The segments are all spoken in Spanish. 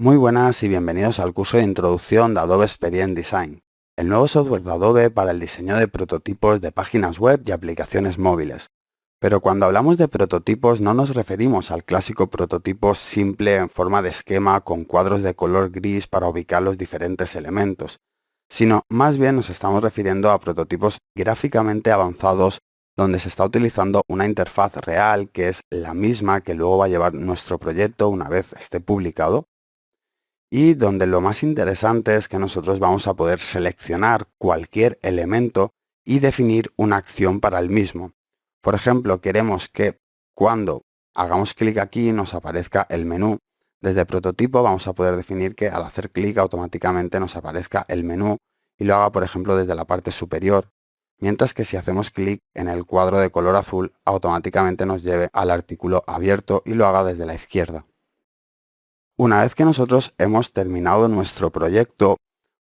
Muy buenas y bienvenidos al curso de introducción de Adobe Experience Design, el nuevo software de Adobe para el diseño de prototipos de páginas web y aplicaciones móviles. Pero cuando hablamos de prototipos no nos referimos al clásico prototipo simple en forma de esquema con cuadros de color gris para ubicar los diferentes elementos, sino más bien nos estamos refiriendo a prototipos gráficamente avanzados donde se está utilizando una interfaz real que es la misma que luego va a llevar nuestro proyecto una vez esté publicado, y donde lo más interesante es que nosotros vamos a poder seleccionar cualquier elemento y definir una acción para el mismo. Por ejemplo, queremos que cuando hagamos clic aquí nos aparezca el menú. Desde prototipo vamos a poder definir que al hacer clic automáticamente nos aparezca el menú y lo haga, por ejemplo, desde la parte superior, mientras que si hacemos clic en el cuadro de color azul automáticamente nos lleve al artículo abierto y lo haga desde la izquierda. Una vez que nosotros hemos terminado nuestro proyecto,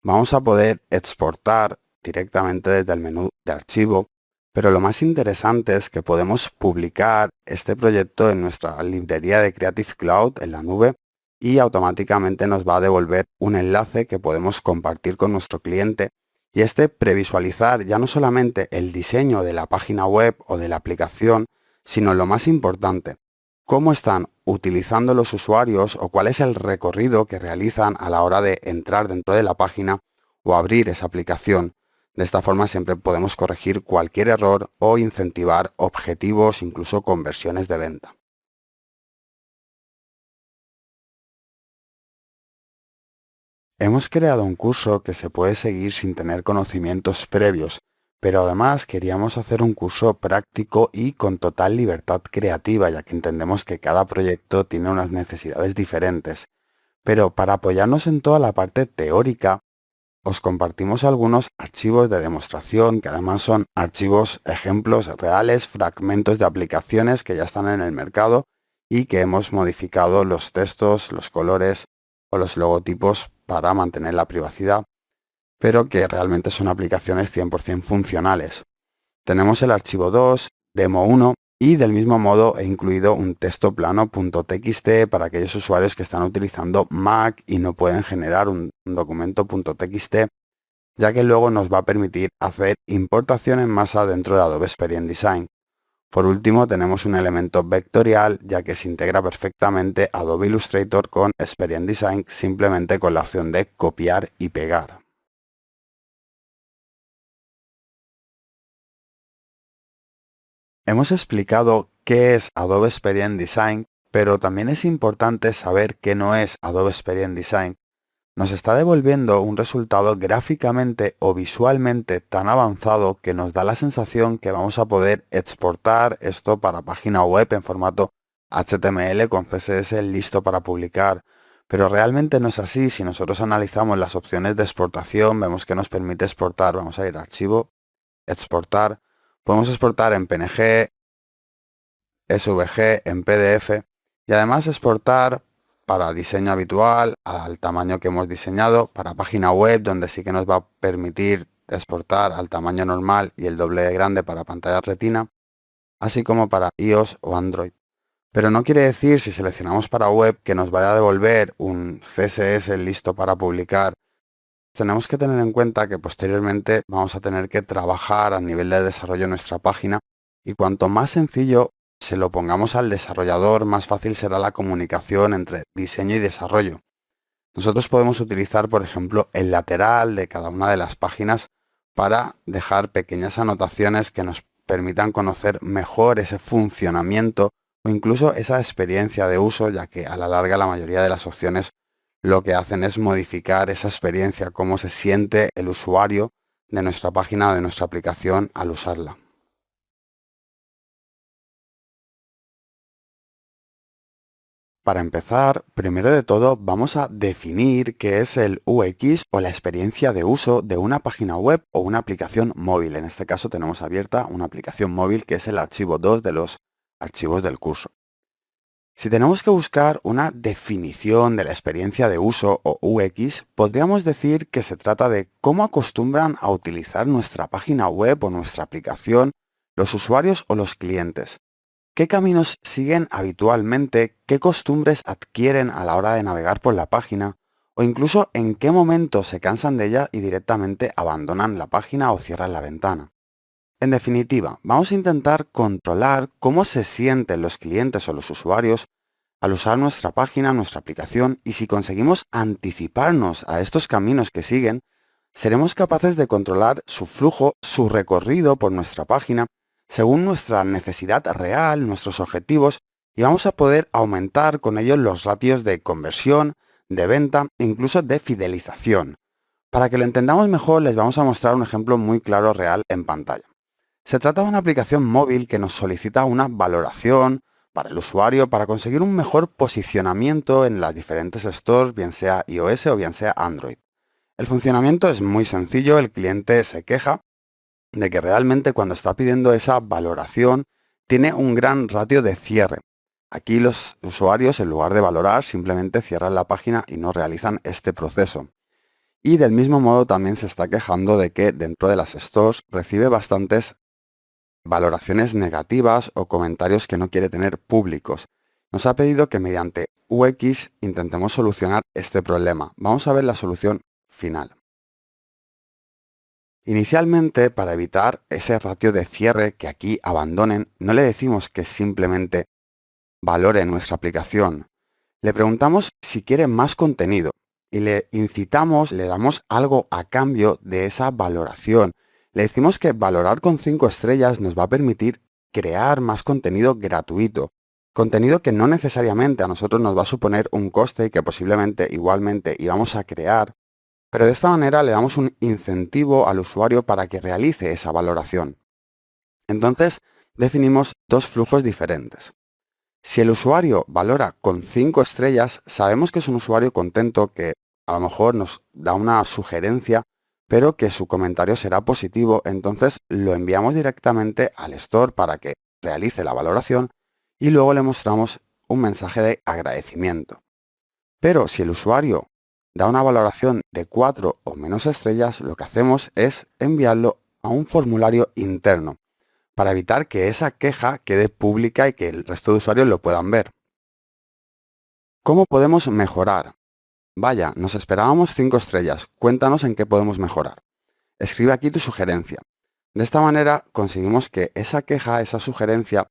vamos a poder exportar directamente desde el menú de archivo, pero lo más interesante es que podemos publicar este proyecto en nuestra librería de Creative Cloud en la nube y automáticamente nos va a devolver un enlace que podemos compartir con nuestro cliente y previsualizar ya no solamente el diseño de la página web o de la aplicación, sino lo más importante, cómo están utilizando los usuarios o cuál es el recorrido que realizan a la hora de entrar dentro de la página o abrir esa aplicación. De esta forma siempre podemos corregir cualquier error o incentivar objetivos, incluso conversiones de venta. Hemos creado un curso que se puede seguir sin tener conocimientos previos, pero además queríamos hacer un curso práctico y con total libertad creativa, ya que entendemos que cada proyecto tiene unas necesidades diferentes. Pero para apoyarnos en toda la parte teórica, os compartimos algunos archivos de demostración, que además son archivos, ejemplos reales, fragmentos de aplicaciones que ya están en el mercado y que hemos modificado los textos, los colores o los logotipos para mantener la privacidad, pero que realmente son aplicaciones 100% funcionales. Tenemos el archivo 2, demo 1, y del mismo modo he incluido un texto plano.txt para aquellos usuarios que están utilizando Mac y no pueden generar un documento .txt, ya que luego nos va a permitir hacer importación en masa dentro de Adobe Experience Design. Por último, tenemos un elemento vectorial, ya que se integra perfectamente Adobe Illustrator con Experience Design simplemente con la opción de copiar y pegar. Hemos explicado qué es Adobe Experience Design, pero también es importante saber qué no es Adobe Experience Design. Nos está devolviendo un resultado gráficamente o visualmente tan avanzado que nos da la sensación que vamos a poder exportar esto para página web en formato HTML con CSS listo para publicar. Pero realmente no es así. Si nosotros analizamos las opciones de exportación, vemos que nos permite exportar. Vamos a ir a Archivo, Exportar. Podemos exportar en PNG, SVG, en PDF y además exportar para diseño habitual, al tamaño que hemos diseñado, para página web donde sí que nos va a permitir exportar al tamaño normal y el doble de grande para pantalla retina, así como para iOS o Android. Pero no quiere decir, si seleccionamos para web, que nos vaya a devolver un CSS listo para publicar. Tenemos que tener en cuenta que posteriormente vamos a tener que trabajar a nivel de desarrollo nuestra página y cuanto más sencillo se lo pongamos al desarrollador, más fácil será la comunicación entre diseño y desarrollo. Nosotros podemos utilizar, por ejemplo, el lateral de cada una de las páginas para dejar pequeñas anotaciones que nos permitan conocer mejor ese funcionamiento o incluso esa experiencia de uso, ya que a la larga la mayoría de las opciones lo que hacen es modificar esa experiencia, cómo se siente el usuario de nuestra página o de nuestra aplicación al usarla. Para empezar, primero de todo vamos a definir qué es el UX o la experiencia de uso de una página web o una aplicación móvil. En este caso tenemos abierta una aplicación móvil que es el archivo 2 de los archivos del curso. Si tenemos que buscar una definición de la experiencia de uso o UX, podríamos decir que se trata de cómo acostumbran a utilizar nuestra página web o nuestra aplicación los usuarios o los clientes. qué caminos siguen habitualmente, qué costumbres adquieren a la hora de navegar por la página, o incluso en qué momento se cansan de ella y directamente abandonan la página o cierran la ventana. En definitiva, vamos a intentar controlar cómo se sienten los clientes o los usuarios al usar nuestra página, nuestra aplicación, y si conseguimos anticiparnos a estos caminos que siguen, seremos capaces de controlar su flujo, su recorrido por nuestra página, según nuestra necesidad real, nuestros objetivos, y vamos a poder aumentar con ello los ratios de conversión, de venta e incluso de fidelización. Para que lo entendamos mejor, les vamos a mostrar un ejemplo muy claro real en pantalla. Se trata de una aplicación móvil que nos solicita una valoración para el usuario para conseguir un mejor posicionamiento en las diferentes stores, bien sea iOS o bien sea Android. El funcionamiento es muy sencillo, el cliente se queja de que realmente cuando está pidiendo esa valoración tiene un gran ratio de cierre. Aquí los usuarios, en lugar de valorar, simplemente cierran la página y no realizan este proceso. Y del mismo modo también se está quejando de que dentro de las stores recibe bastantes valoraciones negativas o comentarios que no quiere tener públicos. Nos ha pedido que mediante UX intentemos solucionar este problema. Vamos a ver la solución final. Inicialmente, para evitar ese ratio de cierre que aquí abandonen, no le decimos que simplemente valore nuestra aplicación. Le preguntamos si quiere más contenido y le incitamos, le damos algo a cambio de esa valoración. Le decimos que valorar con 5 estrellas nos va a permitir crear más contenido gratuito. Contenido que no necesariamente a nosotros nos va a suponer un coste y que posiblemente igualmente íbamos a crear, pero de esta manera le damos un incentivo al usuario para que realice esa valoración. Entonces, definimos dos flujos diferentes. Si el usuario valora con 5 estrellas, sabemos que es un usuario contento que a lo mejor nos da una sugerencia, pero que su comentario será positivo, entonces lo enviamos directamente al store para que realice la valoración y luego le mostramos un mensaje de agradecimiento. Pero si el usuario da una valoración de 4 o menos estrellas, lo que hacemos es enviarlo a un formulario interno, para evitar que esa queja quede pública y que el resto de usuarios lo puedan ver. ¿Cómo podemos mejorar? Vaya, nos esperábamos 5 estrellas, cuéntanos en qué podemos mejorar. Escribe aquí tu sugerencia. De esta manera conseguimos que esa queja, esa sugerencia,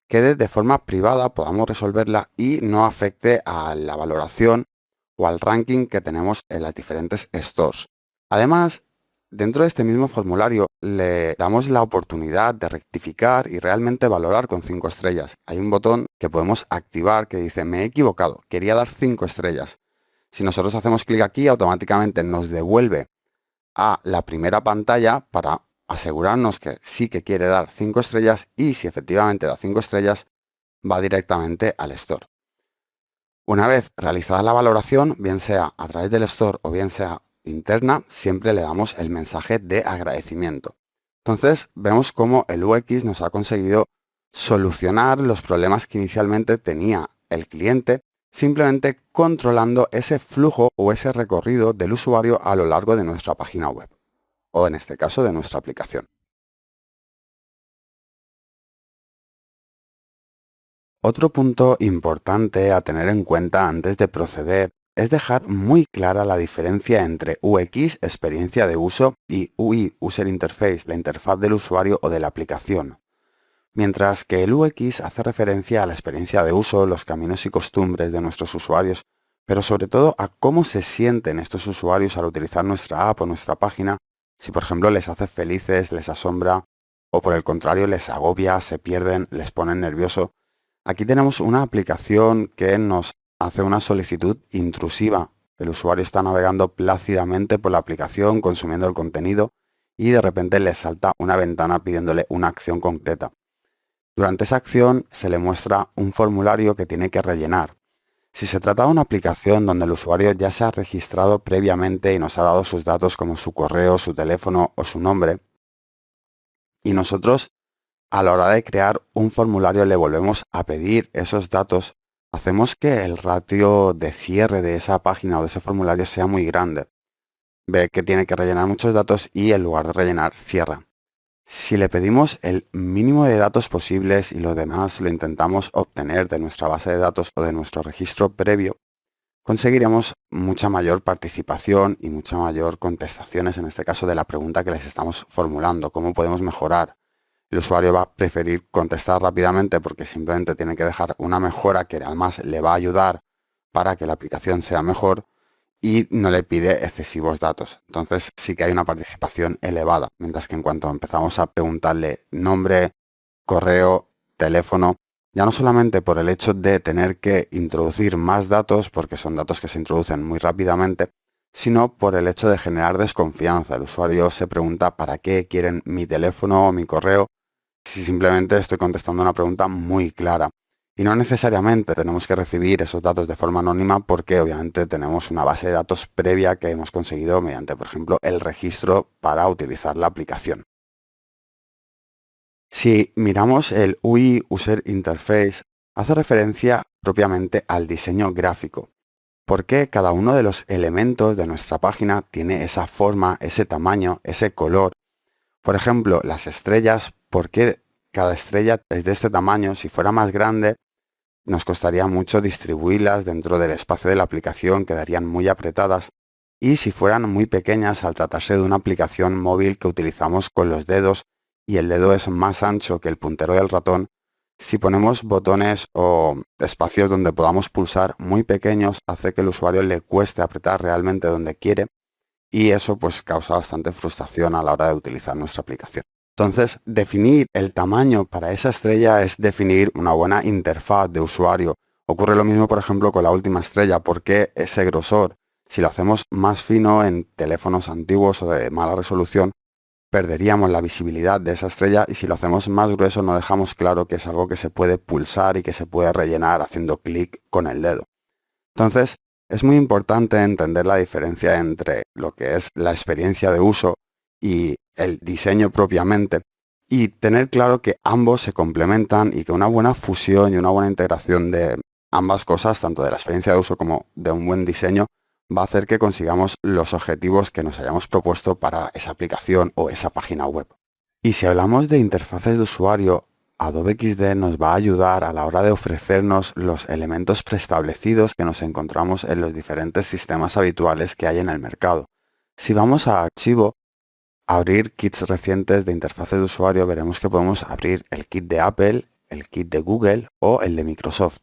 quede de forma privada, podamos resolverla y no afecte a la valoración o al ranking que tenemos en las diferentes stores. Además, dentro de este mismo formulario le damos la oportunidad de rectificar y realmente valorar con 5 estrellas. Hay un botón que podemos activar que dice me he equivocado, quería dar 5 estrellas. Si nosotros hacemos clic aquí, automáticamente nos devuelve a la primera pantalla para asegurarnos que sí que quiere dar 5 estrellas y si efectivamente da 5 estrellas, va directamente al store. Una vez realizada la valoración, bien sea a través del store o bien sea interna, siempre le damos el mensaje de agradecimiento. Entonces vemos cómo el UX nos ha conseguido solucionar los problemas que inicialmente tenía el cliente, simplemente controlando ese flujo o ese recorrido del usuario a lo largo de nuestra página web, o en este caso de nuestra aplicación. Otro punto importante a tener en cuenta antes de proceder es dejar muy clara la diferencia entre UX, experiencia de uso, y UI, User Interface, la interfaz del usuario o de la aplicación. Mientras que el UX hace referencia a la experiencia de uso, los caminos y costumbres de nuestros usuarios, pero sobre todo a cómo se sienten estos usuarios al utilizar nuestra app o nuestra página, si por ejemplo les hace felices, les asombra, o por el contrario les agobia, se pierden, les pone nervioso. Aquí tenemos una aplicación que nos hace una solicitud intrusiva. El usuario está navegando plácidamente por la aplicación, consumiendo el contenido, y de repente le salta una ventana pidiéndole una acción concreta. Durante esa acción se le muestra un formulario que tiene que rellenar. Si se trata de una aplicación donde el usuario ya se ha registrado previamente y nos ha dado sus datos como su correo, su teléfono o su nombre, y nosotros a la hora de crear un formulario le volvemos a pedir esos datos, hacemos que el ratio de cierre de esa página o de ese formulario sea muy grande. Ve que tiene que rellenar muchos datos y en lugar de rellenar, cierra. Si le pedimos el mínimo de datos posibles y lo demás lo intentamos obtener de nuestra base de datos o de nuestro registro previo, conseguiremos mucha mayor participación y mucha mayor contestaciones, en este caso, de la pregunta que les estamos formulando. ¿Cómo podemos mejorar? El usuario va a preferir contestar rápidamente porque simplemente tiene que dejar una mejora que además le va a ayudar para que la aplicación sea mejor y no le pide excesivos datos. Entonces sí que hay una participación elevada, mientras que en cuanto empezamos a preguntarle nombre, correo, teléfono, ya no solamente por el hecho de tener que introducir más datos, porque son datos que se introducen muy rápidamente, sino por el hecho de generar desconfianza. El usuario se pregunta ¿para qué quieren mi teléfono o mi correo? Si simplemente estoy contestando una pregunta muy clara. Y no necesariamente tenemos que recibir esos datos de forma anónima porque obviamente tenemos una base de datos previa que hemos conseguido mediante, por ejemplo, el registro para utilizar la aplicación. Si miramos el UI User Interface, hace referencia propiamente al diseño gráfico, porque cada uno de los elementos de nuestra página tiene esa forma, ese tamaño, ese color. Por ejemplo, las estrellas, ¿por qué cada estrella es de este tamaño? Si fuera más grande, nos costaría mucho distribuirlas dentro del espacio de la aplicación, quedarían muy apretadas. Y si fueran muy pequeñas, al tratarse de una aplicación móvil que utilizamos con los dedos y el dedo es más ancho que el puntero del ratón, si ponemos botones o espacios donde podamos pulsar muy pequeños, hace que el usuario le cueste apretar realmente donde quiere y eso pues causa bastante frustración a la hora de utilizar nuestra aplicación. Entonces, definir el tamaño para esa estrella es definir una buena interfaz de usuario. Ocurre lo mismo, por ejemplo, con la última estrella. ¿Por qué ese grosor? Si lo hacemos más fino en teléfonos antiguos o de mala resolución, perderíamos la visibilidad de esa estrella y si lo hacemos más grueso no dejamos claro que es algo que se puede pulsar y que se puede rellenar haciendo clic con el dedo. Entonces, es muy importante entender la diferencia entre lo que es la experiencia de uso y el diseño propiamente y tener claro que ambos se complementan y que una buena fusión y una buena integración de ambas cosas, tanto de la experiencia de uso como de un buen diseño, va a hacer que consigamos los objetivos que nos hayamos propuesto para esa aplicación o esa página web. Y si hablamos de interfaces de usuario, Adobe XD nos va a ayudar a la hora de ofrecernos los elementos preestablecidos que nos encontramos en los diferentes sistemas habituales que hay en el mercado. Si vamos a Archivo, abrir kits recientes de interfaces de usuario, veremos que podemos abrir el kit de Apple, el kit de Google o el de Microsoft.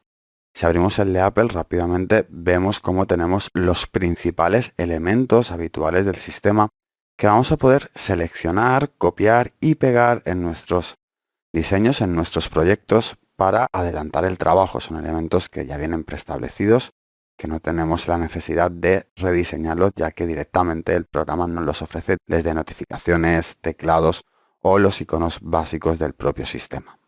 Si abrimos el de Apple, rápidamente vemos cómo tenemos los principales elementos habituales del sistema que vamos a poder seleccionar, copiar y pegar en nuestros diseños, en nuestros proyectos para adelantar el trabajo. Son elementos que ya vienen preestablecidos, que no tenemos la necesidad de rediseñarlos ya que directamente el programa nos los ofrece desde notificaciones, teclados o los iconos básicos del propio sistema.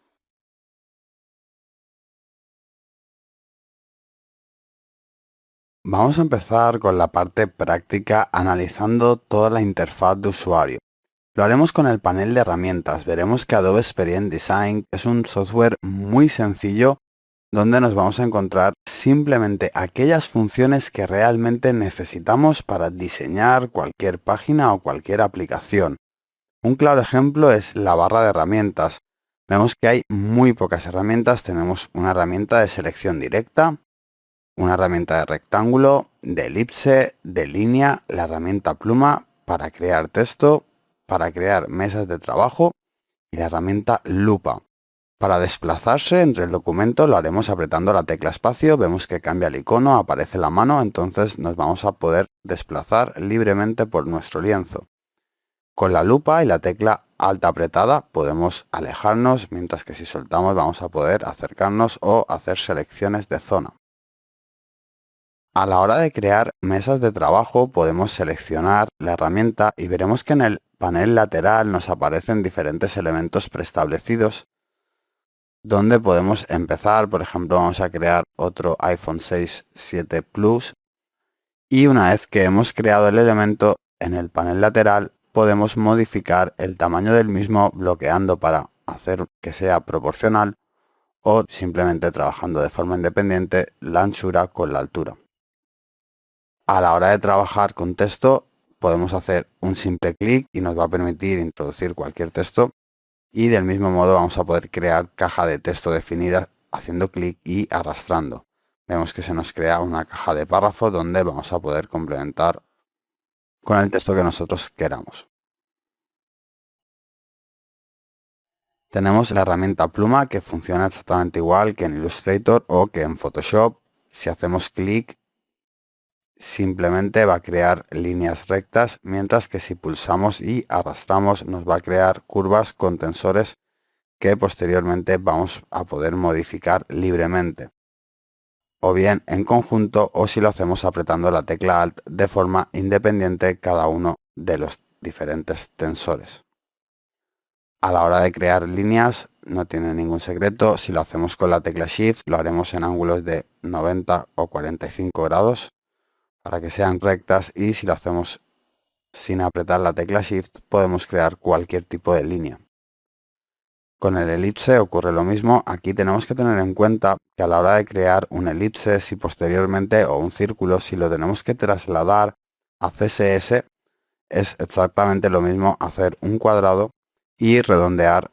Vamos a empezar con la parte práctica analizando toda la interfaz de usuario. Lo haremos con el panel de herramientas. Veremos que Adobe Experience Design es un software muy sencillo donde nos vamos a encontrar simplemente aquellas funciones que realmente necesitamos para diseñar cualquier página o cualquier aplicación. Un claro ejemplo es la barra de herramientas. Vemos que hay muy pocas herramientas. Tenemos una herramienta de selección directa, una herramienta de rectángulo, de elipse, de línea, la herramienta pluma para crear texto, para crear mesas de trabajo y la herramienta lupa. Para desplazarse entre el documento lo haremos apretando la tecla espacio, vemos que cambia el icono, aparece la mano, entonces nos vamos a poder desplazar libremente por nuestro lienzo. Con la lupa y la tecla alta apretada podemos alejarnos, mientras que si soltamos vamos a poder acercarnos o hacer selecciones de zona. A la hora de crear mesas de trabajo podemos seleccionar la herramienta y veremos que en el panel lateral nos aparecen diferentes elementos preestablecidos donde podemos empezar. Por ejemplo, vamos a crear otro iPhone 6 7 Plus y una vez que hemos creado el elemento en el panel lateral podemos modificar el tamaño del mismo bloqueando para hacer que sea proporcional o simplemente trabajando de forma independiente la anchura con la altura. A la hora de trabajar con texto podemos hacer un simple clic y nos va a permitir introducir cualquier texto Y del mismo modo vamos a poder crear caja de texto definida haciendo clic y arrastrando. Vemos que se nos crea una caja de párrafo donde vamos a poder complementar con el texto que nosotros queramos. Tenemos la herramienta pluma que funciona exactamente igual que en Illustrator o que en Photoshop. Si hacemos clic, simplemente va a crear líneas rectas, mientras que si pulsamos y arrastramos nos va a crear curvas con tensores que posteriormente vamos a poder modificar libremente, o bien en conjunto, o si lo hacemos apretando la tecla Alt de forma independiente cada uno de los diferentes tensores. A la hora de crear líneas no tiene ningún secreto. Si lo hacemos con la tecla Shift, lo haremos en ángulos de 90 o 45 grados para que sean rectas, y si lo hacemos sin apretar la tecla Shift podemos crear cualquier tipo de línea. Con el elipse ocurre lo mismo. Aquí tenemos que tener en cuenta que a la hora de crear un elipse, si posteriormente, o un círculo, si lo tenemos que trasladar a CSS, es exactamente lo mismo hacer un cuadrado y redondear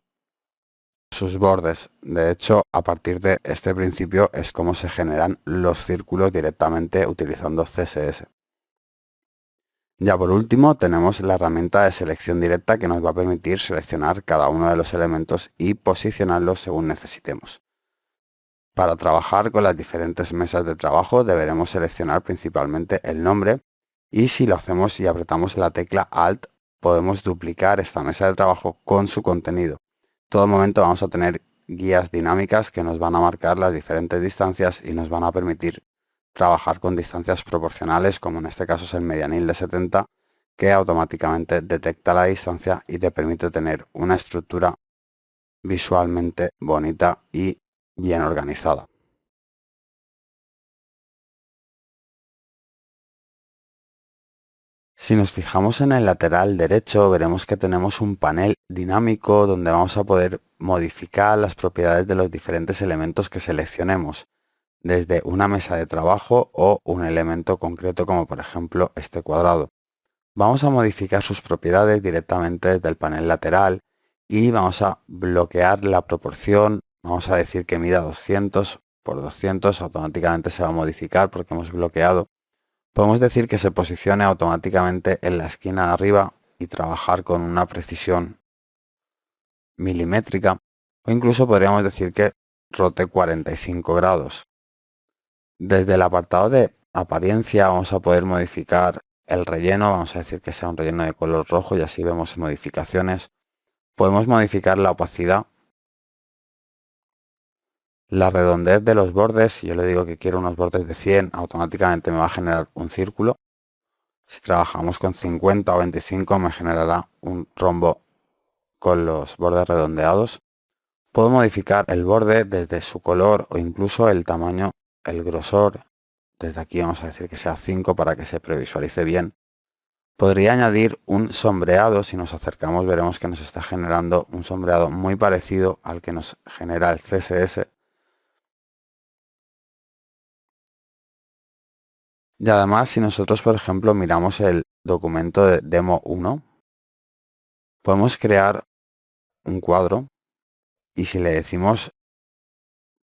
sus bordes. De hecho, a partir de este principio es como se generan los círculos directamente utilizando CSS. Ya por último tenemos la herramienta de selección directa que nos va a permitir seleccionar cada uno de los elementos y posicionarlos según necesitemos. Para trabajar con las diferentes mesas de trabajo deberemos seleccionar principalmente el nombre, y si lo hacemos y apretamos la tecla Alt podemos duplicar esta mesa de trabajo con su contenido. En todo momento vamos a tener guías dinámicas que nos van a marcar las diferentes distancias y nos van a permitir trabajar con distancias proporcionales, como en este caso es el medianil de 70, que automáticamente detecta la distancia y te permite tener una estructura visualmente bonita y bien organizada. Si nos fijamos en el lateral derecho, veremos que tenemos un panel dinámico donde vamos a poder modificar las propiedades de los diferentes elementos que seleccionemos, desde una mesa de trabajo o un elemento concreto como por ejemplo este cuadrado. Vamos a modificar sus propiedades directamente desde el panel lateral y vamos a bloquear la proporción. Vamos a decir que mida 200 por 200, automáticamente se va a modificar porque hemos bloqueado. Podemos decir que se posicione automáticamente en la esquina de arriba y trabajar con una precisión milimétrica, o incluso podríamos decir que rote 45 grados. Desde el apartado de apariencia vamos a poder modificar el relleno. Vamos a decir que sea un relleno de color rojo y así vemos modificaciones. Podemos modificar la opacidad, la redondez de los bordes. Si yo le digo que quiero unos bordes de 100, automáticamente me va a generar un círculo. Si trabajamos con 50 o 25 me generará un rombo con los bordes redondeados. Puedo modificar el borde desde su color o incluso el tamaño, el grosor. Desde aquí vamos a decir que sea 5 para que se previsualice bien. Podría añadir un sombreado. Si nos acercamos veremos que nos está generando un sombreado muy parecido al que nos genera el CSS. Y además, si nosotros por ejemplo miramos el documento de demo 1, podemos crear un cuadro, y si le decimos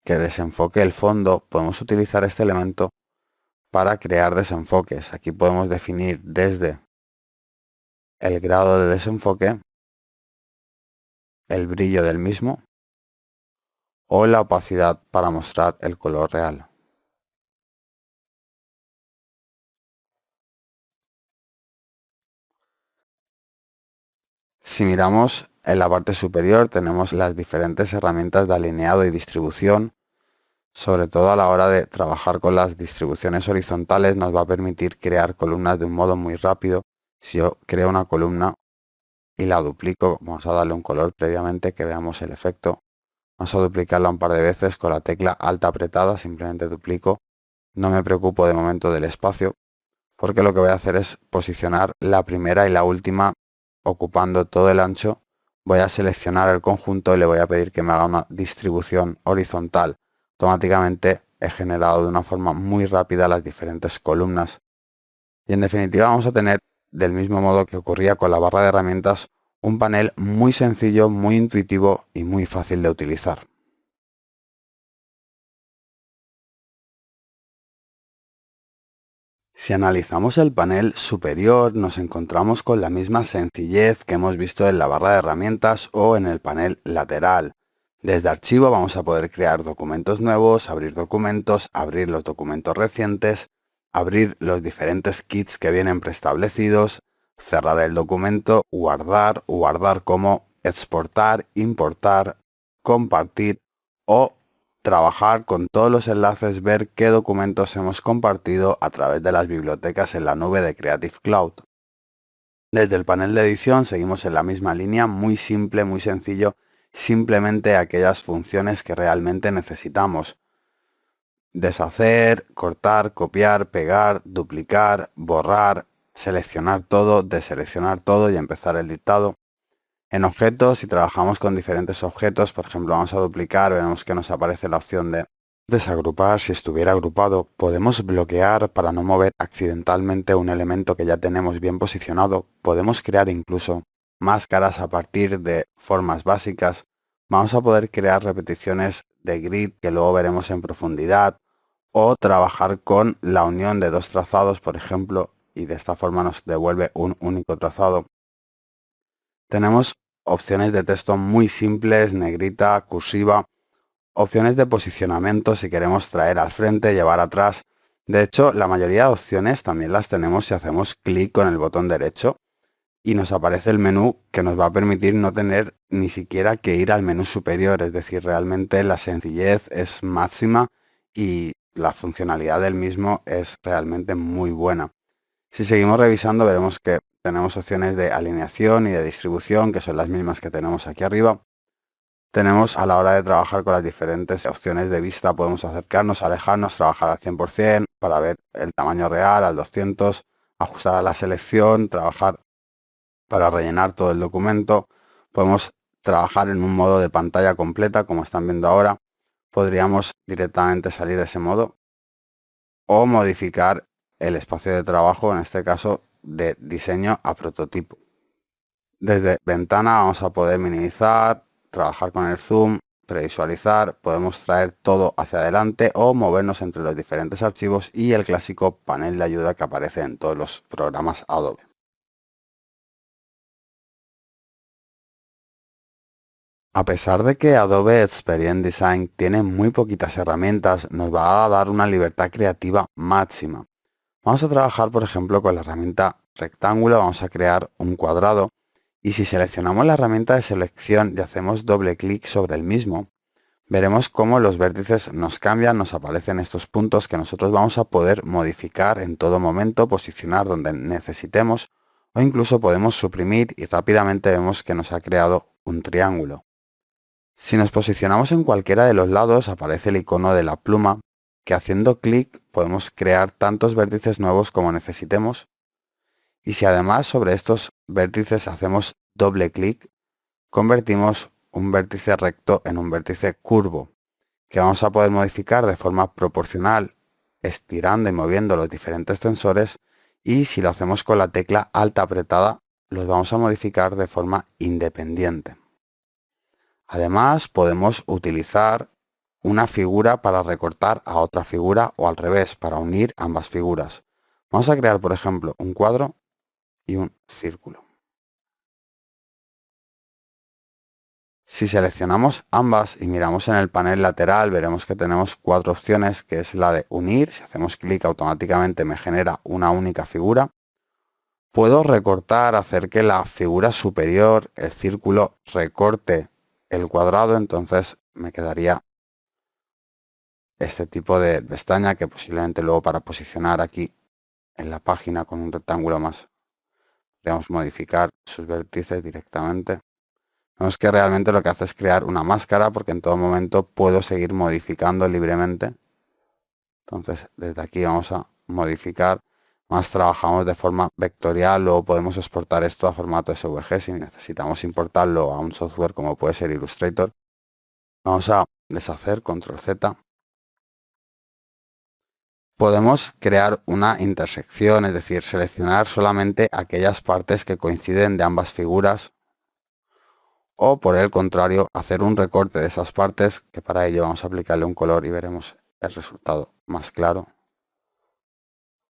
que desenfoque el fondo, podemos utilizar este elemento para crear desenfoques. Aquí podemos definir desde el grado de desenfoque, el brillo del mismo o la opacidad para mostrar el color real. Si miramos en la parte superior tenemos las diferentes herramientas de alineado y distribución. Sobre todo a la hora de trabajar con las distribuciones horizontales nos va a permitir crear columnas de un modo muy rápido. Si yo creo una columna y la duplico, vamos a darle un color previamente que veamos el efecto. Vamos a duplicarla un par de veces con la tecla Alt apretada, simplemente duplico. No me preocupo de momento del espacio, porque lo que voy a hacer es posicionar la primera y la última ocupando todo el ancho. Voy a seleccionar el conjunto y le voy a pedir que me haga una distribución horizontal. Automáticamente he generado de una forma muy rápida las diferentes columnas. Y en definitiva vamos a tener, del mismo modo que ocurría con la barra de herramientas, Un panel muy sencillo, muy intuitivo y muy fácil de utilizar. Si analizamos el panel superior, nos encontramos con la misma sencillez que hemos visto en la barra de herramientas o en el panel lateral. Desde Archivo vamos a poder crear documentos nuevos, abrir los documentos recientes, abrir los diferentes kits que vienen preestablecidos, cerrar el documento, guardar como, exportar, importar, compartir o trabajar con todos los enlaces, ver qué documentos hemos compartido a través de las bibliotecas en la nube de Creative Cloud. Desde el panel de edición seguimos en la misma línea, muy simple, muy sencillo, simplemente aquellas funciones que realmente necesitamos. Deshacer, cortar, copiar, pegar, duplicar, borrar, seleccionar todo, deseleccionar todo y empezar el dictado. En objetos, si trabajamos con diferentes objetos, por ejemplo, vamos a duplicar, veremos que nos aparece la opción de desagrupar. Si estuviera agrupado, podemos bloquear para no mover accidentalmente un elemento que ya tenemos bien posicionado. Podemos crear incluso máscaras a partir de formas básicas. Vamos a poder crear repeticiones de grid que luego veremos en profundidad o trabajar con la unión de dos trazados, por ejemplo, y de esta forma nos devuelve un único trazado. Tenemos opciones de texto muy simples, negrita, cursiva, opciones de posicionamiento si queremos traer al frente, llevar atrás. De hecho, la mayoría de opciones también las tenemos si hacemos clic con el botón derecho y nos aparece el menú que nos va a permitir no tener ni siquiera que ir al menú superior. Es decir, realmente la sencillez es máxima y la funcionalidad del mismo es realmente muy buena. Si seguimos revisando veremos que tenemos opciones de alineación y de distribución que son las mismas que tenemos aquí arriba. Tenemos a la hora de trabajar con las diferentes opciones de vista, podemos acercarnos, alejarnos, trabajar al 100% para ver el tamaño real, al 200, ajustar a la selección, trabajar para rellenar todo el documento. Podemos trabajar en un modo de pantalla completa como están viendo ahora. Podríamos directamente salir de ese modo o modificar el espacio de trabajo, en este caso de diseño a prototipo. Desde ventana vamos a poder minimizar, trabajar con el zoom, previsualizar, podemos traer todo hacia adelante o movernos entre los diferentes archivos y el clásico panel de ayuda que aparece en todos los programas Adobe. A pesar de que Adobe Experience Design tiene muy poquitas herramientas, nos va a dar una libertad creativa máxima. Vamos a trabajar, por ejemplo, con la herramienta rectángulo, vamos a crear un cuadrado y si seleccionamos la herramienta de selección y hacemos doble clic sobre el mismo, veremos cómo los vértices nos cambian, nos aparecen estos puntos que nosotros vamos a poder modificar en todo momento, posicionar donde necesitemos o incluso podemos suprimir y rápidamente vemos que nos ha creado un triángulo. Si nos posicionamos en cualquiera de los lados aparece el icono de la pluma que haciendo clic podemos crear tantos vértices nuevos como necesitemos y si además sobre estos vértices hacemos doble clic convertimos un vértice recto en un vértice curvo que vamos a poder modificar de forma proporcional estirando y moviendo los diferentes tensores y si lo hacemos con la tecla alta apretada los vamos a modificar de forma independiente. Además, podemos utilizar una figura para recortar a otra figura o al revés, para unir ambas figuras. Vamos a crear, por ejemplo, un cuadro y un círculo. Si seleccionamos ambas y miramos en el panel lateral, veremos que tenemos cuatro opciones, que es la de unir. Si hacemos clic, automáticamente me genera una única figura. Puedo recortar, hacer que la figura superior, el círculo, recorte el cuadrado, entonces me quedaría este tipo de pestaña que posiblemente luego para posicionar aquí en la página con un rectángulo más podemos modificar sus vértices directamente. Vemos que realmente lo que hace es crear una máscara porque en todo momento puedo seguir modificando libremente. Entonces desde aquí vamos a modificar. Más trabajamos de forma vectorial, luego podemos exportar esto a formato SVG si necesitamos importarlo a un software como puede ser Illustrator. Vamos a deshacer, control Z. Podemos crear una intersección, es decir, seleccionar solamente aquellas partes que coinciden de ambas figuras. o por el contrario hacer un recorte de esas partes, que para ello vamos a aplicarle un color y veremos el resultado más claro.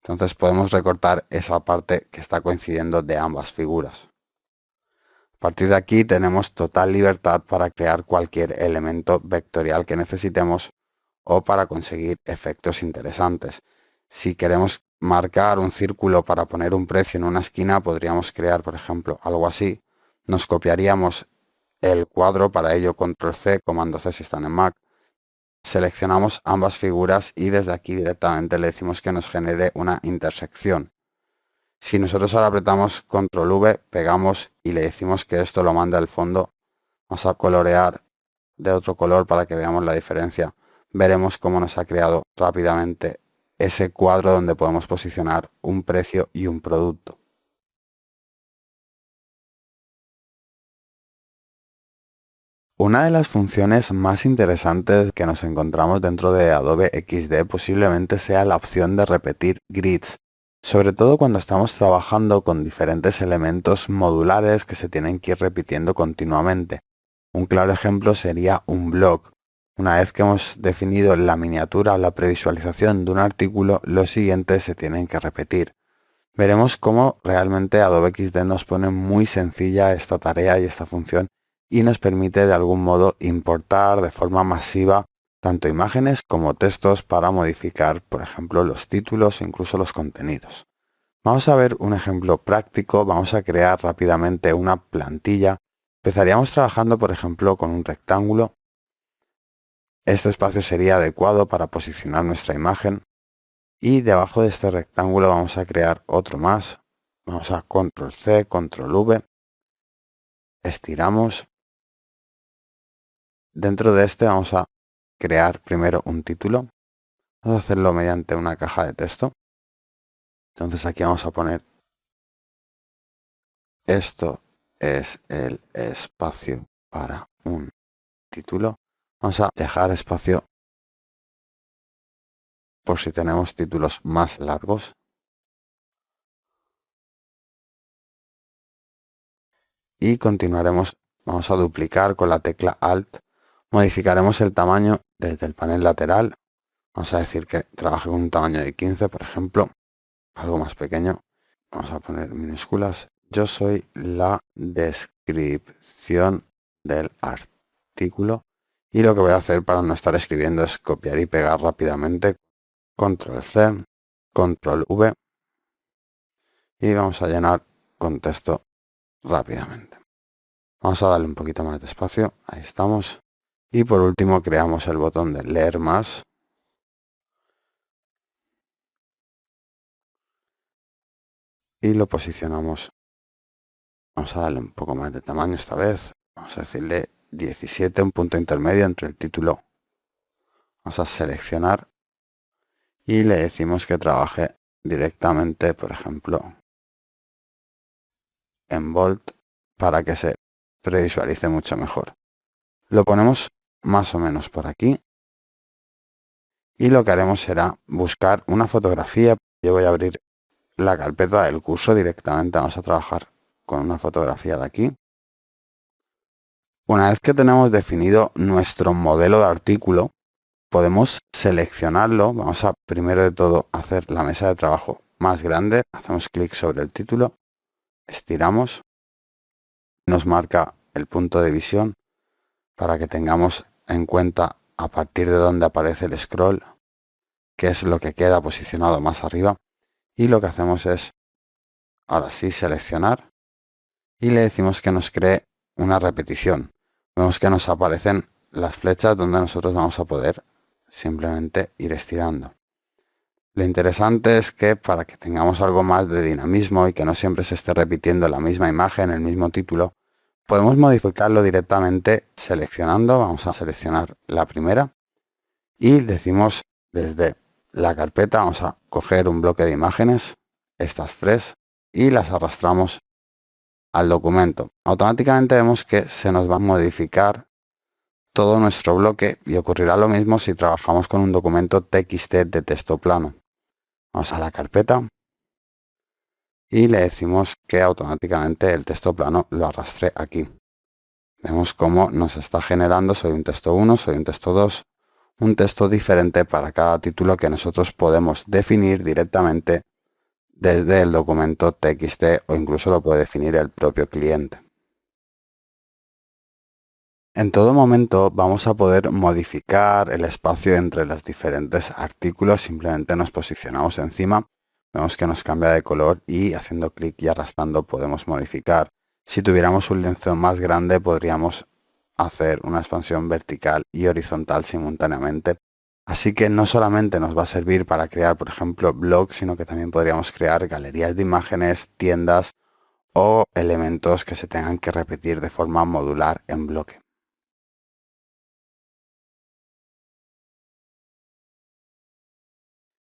Entonces podemos recortar esa parte que está coincidiendo de ambas figuras. A partir de aquí tenemos total libertad para crear cualquier elemento vectorial que necesitemos o para conseguir efectos interesantes. Si queremos marcar un círculo para poner un precio en una esquina, podríamos crear, por ejemplo, algo así. Nos copiaríamos el cuadro, para ello control C, comando C si están en Mac. Seleccionamos ambas figuras y desde aquí directamente le decimos que nos genere una intersección. Si nosotros ahora apretamos control V, pegamos y le decimos que esto lo mande al fondo, vamos a colorear de otro color para que veamos la diferencia. Veremos cómo nos ha creado rápidamente ese cuadro donde podemos posicionar un precio y un producto. Una de las funciones más interesantes que nos encontramos dentro de Adobe XD posiblemente sea la opción de repetir grids, sobre todo cuando estamos trabajando con diferentes elementos modulares que se tienen que ir repitiendo continuamente. Un claro ejemplo sería un blog. Una vez que hemos definido la miniatura o la previsualización de un artículo, los siguientes se tienen que repetir. Veremos cómo realmente Adobe XD nos pone muy sencilla esta tarea y esta función y nos permite de algún modo importar de forma masiva tanto imágenes como textos para modificar, por ejemplo, los títulos o incluso los contenidos. Vamos a ver un ejemplo práctico. Vamos a crear rápidamente una plantilla. Empezaríamos trabajando, por ejemplo, con un rectángulo. Este espacio sería adecuado para posicionar nuestra imagen. Y debajo de este rectángulo vamos a crear otro más. Vamos a control C, control V. Estiramos. Dentro de este vamos a crear primero un título. Vamos a hacerlo mediante una caja de texto. Entonces aquí vamos a poner: esto es el espacio para un título. Vamos a dejar espacio por si tenemos títulos más largos. Y continuaremos. Vamos a duplicar con la tecla Alt. Modificaremos el tamaño desde el panel lateral. Vamos a decir que trabaje con un tamaño de 15, por ejemplo. Algo más pequeño. Vamos a poner minúsculas. Yo soy la descripción del artículo. Y lo que voy a hacer para no estar escribiendo es copiar y pegar rápidamente. Control C, control V. Y vamos a llenar con texto rápidamente. Vamos a darle un poquito más de espacio. Ahí estamos. Y por último creamos el botón de leer más. Y lo posicionamos. Vamos a darle un poco más de tamaño esta vez. Vamos a decirle 17, un punto intermedio entre el título. Vamos a seleccionar. Y le decimos que trabaje directamente, por ejemplo, en Bold para que se previsualice mucho mejor. Lo ponemos más o menos por aquí. Y lo que haremos será buscar una fotografía. Yo voy a abrir la carpeta del curso directamente. Vamos a trabajar con una fotografía de aquí. Una vez que tenemos definido nuestro modelo de artículo, podemos seleccionarlo. Vamos a primero de todo hacer la mesa de trabajo más grande. Hacemos clic sobre el título. Estiramos. Nos marca el punto de visión para que tengamos en cuenta a partir de donde aparece el scroll, que es lo que queda posicionado más arriba. Y lo que hacemos es, ahora sí, seleccionar y le decimos que nos cree una repetición. Vemos que nos aparecen las flechas donde nosotros vamos a poder simplemente ir estirando. Lo interesante es que para que tengamos algo más de dinamismo y que no siempre se esté repitiendo la misma imagen, el mismo título, podemos modificarlo directamente seleccionando. Vamos a seleccionar la primera y decimos desde la carpeta, vamos a coger un bloque de imágenes, estas tres, y las arrastramos al documento. Automáticamente vemos que se nos va a modificar todo nuestro bloque y ocurrirá lo mismo si trabajamos con un documento TXT de texto plano. Vamos a la carpeta y le decimos que automáticamente el texto plano lo arrastre aquí. Vemos cómo nos está generando soy un texto 1, soy un texto 2, un texto diferente para cada título que nosotros podemos definir directamente desde el documento TXT o incluso lo puede definir el propio cliente. En todo momento vamos a poder modificar el espacio entre los diferentes artículos, simplemente nos posicionamos encima, vemos que nos cambia de color y haciendo clic y arrastrando podemos modificar. Si tuviéramos un lienzo más grande podríamos hacer una expansión vertical y horizontal simultáneamente. Así que no solamente nos va a servir para crear, por ejemplo, blogs, sino que también podríamos crear galerías de imágenes, tiendas o elementos que se tengan que repetir de forma modular en bloque.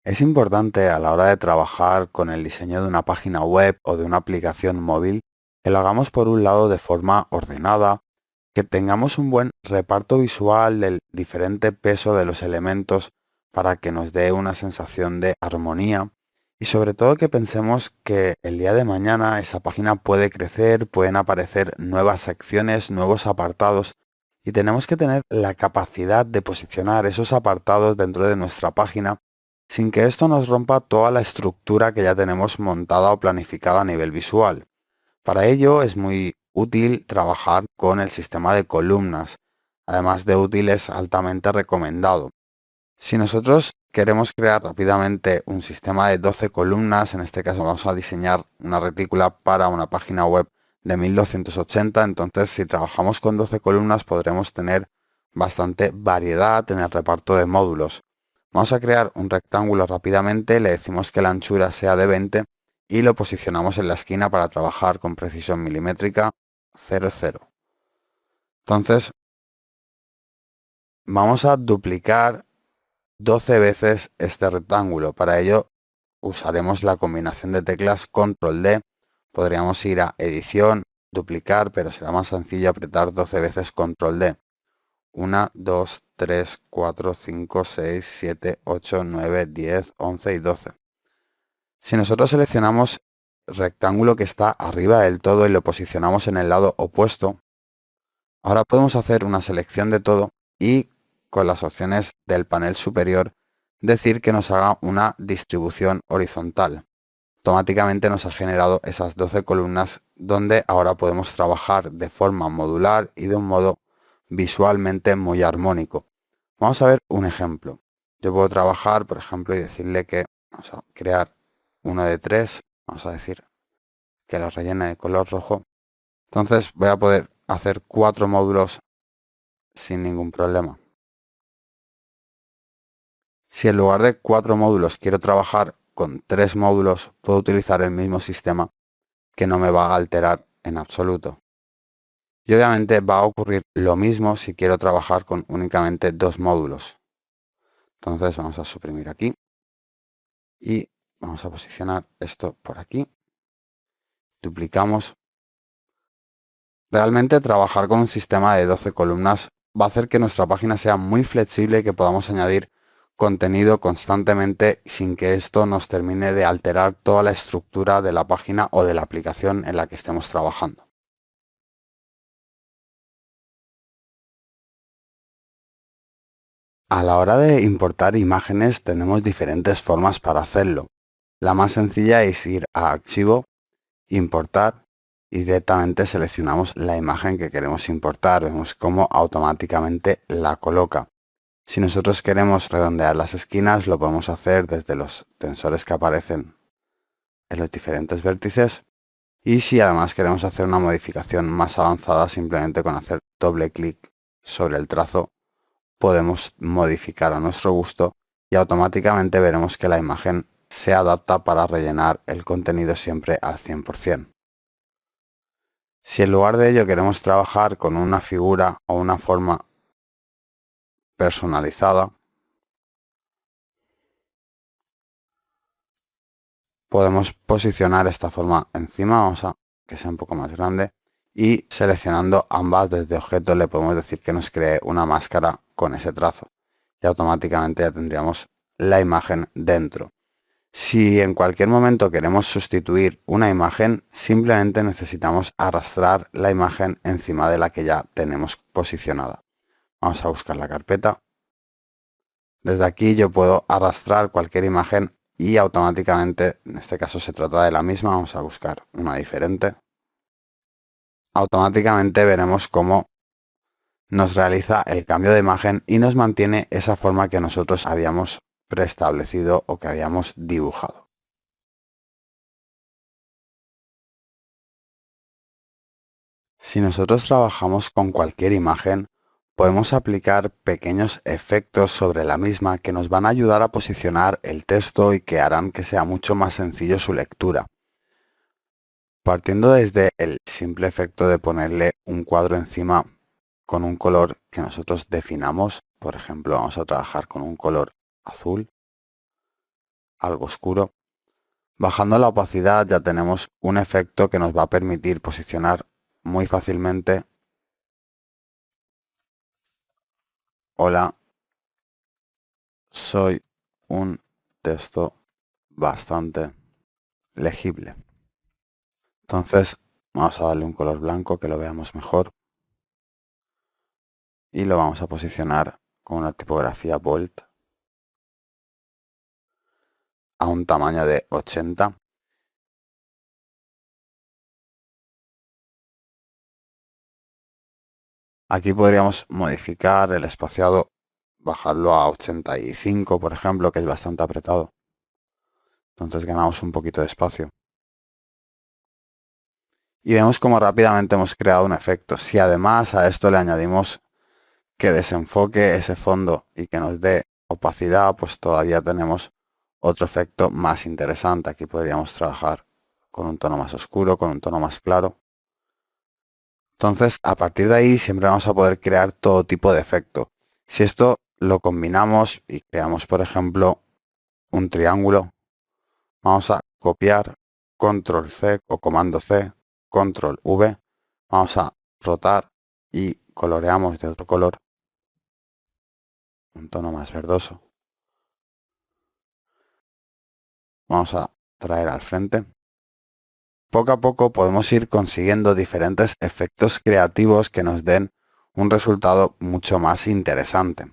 Es importante a la hora de trabajar con el diseño de una página web o de una aplicación móvil que lo hagamos por un lado de forma ordenada, que tengamos un buen reparto visual del diferente peso de los elementos para que nos dé una sensación de armonía y sobre todo que pensemos que el día de mañana esa página puede crecer, pueden aparecer nuevas secciones, nuevos apartados y tenemos que tener la capacidad de posicionar esos apartados dentro de nuestra página sin que esto nos rompa toda la estructura que ya tenemos montada o planificada a nivel visual. Para ello es muy útil trabajar con el sistema de columnas. Además de útil, es altamente recomendado. Si nosotros queremos crear rápidamente un sistema de 12 columnas, en este caso vamos a diseñar una retícula para una página web de 1280, entonces si trabajamos con 12 columnas podremos tener bastante variedad en el reparto de módulos. Vamos a crear un rectángulo rápidamente, le decimos que la anchura sea de 20 y lo posicionamos en la esquina para trabajar con precisión milimétrica 0,0. Entonces vamos a duplicar 12 veces este rectángulo. Para ello usaremos la combinación de teclas Control D. Podríamos ir a edición, duplicar, pero será más sencillo apretar 12 veces Control D. 1, 2, 3, 4, 5, 6, 7, 8, 9, 10, 11 y 12. Si nosotros seleccionamos el rectángulo que está arriba del todo y lo posicionamos en el lado opuesto, ahora podemos hacer una selección de todo y con las opciones del panel superior decir que nos haga una distribución horizontal. Automáticamente nos ha generado esas 12 columnas donde ahora podemos trabajar de forma modular y de un modo visualmente muy armónico. Vamos a ver un ejemplo. Yo puedo trabajar, por ejemplo, y decirle que vamos a crear uno de 3. Vamos a decir que lo rellene de color rojo. Entonces voy a poder hacer 4 módulos sin ningún problema. Si en lugar de 4 módulos quiero trabajar con 3 módulos, puedo utilizar el mismo sistema que no me va a alterar en absoluto. Y obviamente va a ocurrir lo mismo si quiero trabajar con únicamente 2 módulos. Entonces vamos a suprimir aquí y vamos a posicionar esto por aquí. Duplicamos. Realmente trabajar con un sistema de 12 columnas va a hacer que nuestra página sea muy flexible y que podamos añadir contenido constantemente sin que esto nos termine de alterar toda la estructura de la página o de la aplicación en la que estemos trabajando. A la hora de importar imágenes tenemos diferentes formas para hacerlo. La más sencilla es ir a Archivo, Importar y directamente seleccionamos la imagen que queremos importar. Vemos cómo automáticamente la coloca. Si nosotros queremos redondear las esquinas, lo podemos hacer desde los tensores que aparecen en los diferentes vértices. Y si además queremos hacer una modificación más avanzada, simplemente con hacer doble clic sobre el trazo, podemos modificar a nuestro gusto y automáticamente veremos que la imagen se adapta para rellenar el contenido siempre al 100%. Si en lugar de ello queremos trabajar con una figura o una forma personalizada, podemos posicionar esta forma encima, vamos a que sea un poco más grande, y seleccionando ambas desde objeto le podemos decir que nos cree una máscara con ese trazo y automáticamente ya tendríamos la imagen dentro. Si en cualquier momento queremos sustituir una imagen, simplemente necesitamos arrastrar la imagen encima de la que ya tenemos posicionada. Vamos a buscar la carpeta. Desde aquí yo puedo arrastrar cualquier imagen y automáticamente, en este caso se trata de la misma, vamos a buscar una diferente. Automáticamente veremos cómo nos realiza el cambio de imagen y nos mantiene esa forma que nosotros habíamos preestablecido o que habíamos dibujado. Si nosotros trabajamos con cualquier imagen, podemos aplicar pequeños efectos sobre la misma que nos van a ayudar a posicionar el texto y que harán que sea mucho más sencillo su lectura. Partiendo desde el simple efecto de ponerle un cuadro encima con un color que nosotros definamos, por ejemplo, vamos a trabajar con un color azul, algo oscuro. Bajando la opacidad ya tenemos un efecto que nos va a permitir posicionar muy fácilmente. Hola, soy un texto bastante legible. Entonces vamos a darle un color blanco que lo veamos mejor. Y lo vamos a posicionar con una tipografía bold a un tamaño de 80. Aquí podríamos modificar el espaciado, bajarlo a 85, por ejemplo, que es bastante apretado. Entonces ganamos un poquito de espacio. Y vemos cómo rápidamente hemos creado un efecto. Si además a esto le añadimos que desenfoque ese fondo y que nos dé opacidad, pues todavía tenemos otro efecto más interesante. Aquí podríamos trabajar con un tono más oscuro, con un tono más claro. Entonces, a partir de ahí siempre vamos a poder crear todo tipo de efecto. Si esto lo combinamos y creamos, por ejemplo, un triángulo, vamos a copiar, control C o comando C, control V, vamos a rotar y coloreamos de otro color, un tono más verdoso. Vamos a traer al frente. Poco a poco podemos ir consiguiendo diferentes efectos creativos que nos den un resultado mucho más interesante.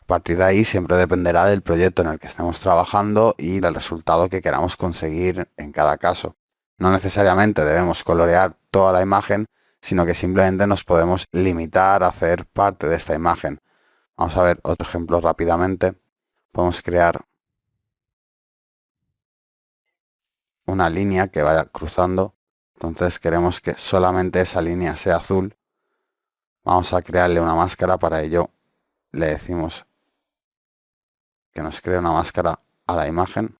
A partir de ahí siempre dependerá del proyecto en el que estemos trabajando y del resultado que queramos conseguir en cada caso. No necesariamente debemos colorear toda la imagen, sino que simplemente nos podemos limitar a hacer parte de esta imagen. Vamos a ver otro ejemplo rápidamente. Podemos crear una línea que vaya cruzando. Entonces queremos que solamente esa línea sea azul. Vamos a crearle una máscara. Para ello le decimos que nos cree una máscara a la imagen.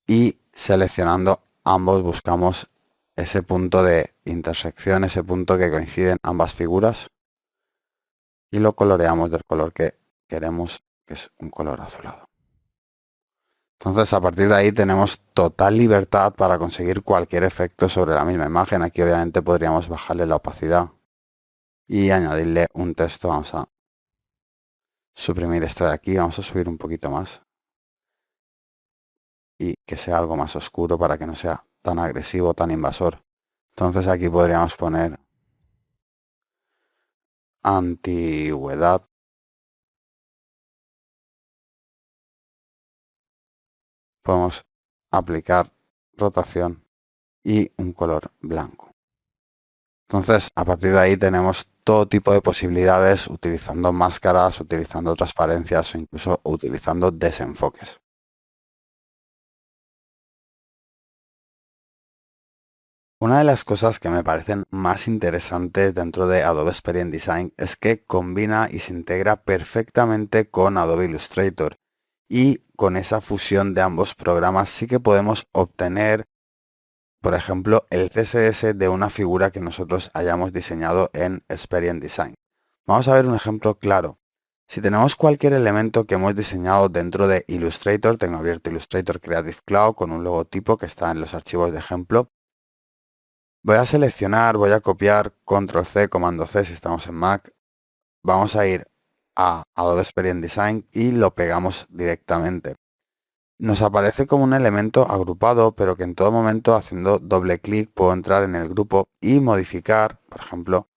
Y seleccionando ambos buscamos ese punto de intersección, ese punto que coinciden ambas figuras. Y lo coloreamos del color que queremos, que es un color azulado. Entonces a partir de ahí tenemos total libertad para conseguir cualquier efecto sobre la misma imagen. Aquí obviamente podríamos bajarle la opacidad y añadirle un texto. Vamos a suprimir este de aquí, vamos a subir un poquito más y que sea algo más oscuro para que no sea tan agresivo, tan invasor. Entonces aquí podríamos poner antigüedad. Podemos aplicar rotación y un color blanco. Entonces, a partir de ahí tenemos todo tipo de posibilidades utilizando máscaras, utilizando transparencias o incluso utilizando desenfoques. Una de las cosas que me parecen más interesantes dentro de Adobe Experience Design es que combina y se integra perfectamente con Adobe Illustrator. Y con esa fusión de ambos programas sí que podemos obtener, por ejemplo, el CSS de una figura que nosotros hayamos diseñado en Experience Design. Vamos a ver un ejemplo claro. Si tenemos cualquier elemento que hemos diseñado dentro de Illustrator, tengo abierto Illustrator Creative Cloud con un logotipo que está en los archivos de ejemplo. Voy a seleccionar, voy a copiar, control C, comando C si estamos en Mac. Vamos a ir a Adobe Experience Design y lo pegamos directamente. nos aparece como un elemento agrupado, pero que en todo momento haciendo doble clic puedo entrar en el grupo y modificar, por ejemplo,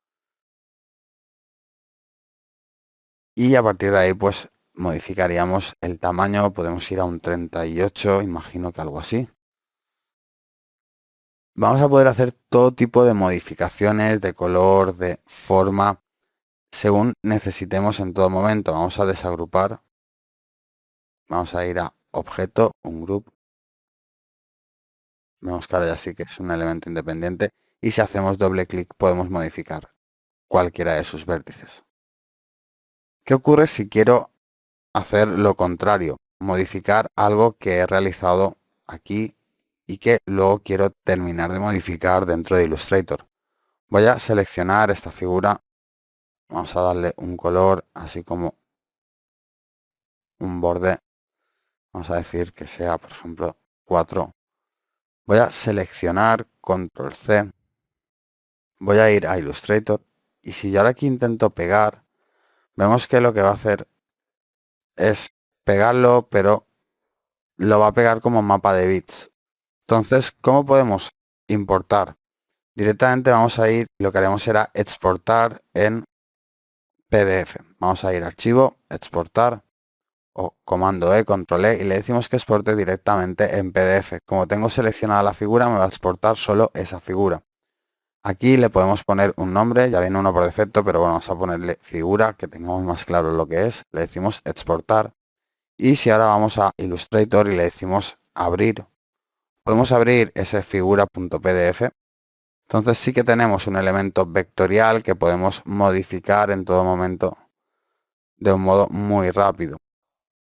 y a partir de ahí pues modificaríamos el tamaño, podemos ir a un 38, imagino que algo así. Vamos a poder hacer todo tipo de modificaciones de color, de forma, según necesitemos en todo momento. Vamos a desagrupar, vamos a ir a objeto, un group. Vemos que ahora ya sí que es un elemento independiente y si hacemos doble clic podemos modificar cualquiera de sus vértices. ¿Qué ocurre si quiero hacer lo contrario? Modificar algo que he realizado aquí y que luego quiero terminar de modificar dentro de Illustrator. Voy a seleccionar esta figura, vamos a darle un color así como un borde, vamos a decir que sea por ejemplo 4. Voy a seleccionar control C, voy a ir a Illustrator y si yo ahora aquí intento pegar, vemos que lo que va a hacer es pegarlo, pero lo va a pegar como mapa de bits. Entonces, ¿cómo podemos importar? Directamente vamos a ir, lo que haremos será exportar en PDF. Vamos a ir a archivo, exportar o comando control E y le decimos que exporte directamente en PDF. Como tengo seleccionada la figura, me va a exportar solo esa figura. Aquí le podemos poner un nombre, ya viene uno por defecto, pero bueno, vamos a ponerle figura, que tengamos más claro lo que es. Le decimos exportar. Y si ahora vamos a Illustrator y le decimos abrir, podemos abrir ese figura.pdf. Entonces sí que tenemos un elemento vectorial que podemos modificar en todo momento de un modo muy rápido.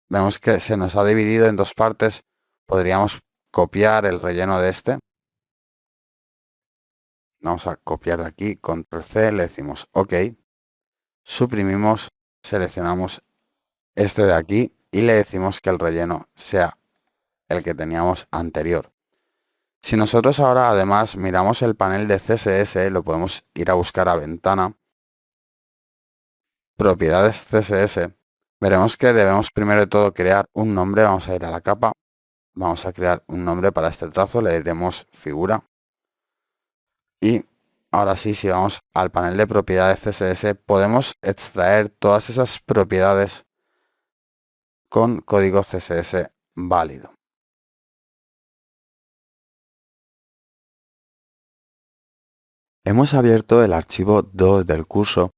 Vemos que se nos ha dividido en dos partes. Podríamos copiar el relleno de este. Vamos a copiar de aquí, control C, le decimos OK. Suprimimos, seleccionamos este de aquí y le decimos que el relleno sea el que teníamos anterior. Si nosotros ahora además miramos el panel de CSS, lo podemos ir a buscar a ventana, propiedades CSS, veremos que debemos primero de todo crear un nombre. Vamos a ir a la capa, vamos a crear un nombre para este trazo, le diremos figura. Y ahora sí, si vamos al panel de propiedades CSS, podemos extraer todas esas propiedades con código CSS válido. Hemos abierto el archivo 2 del curso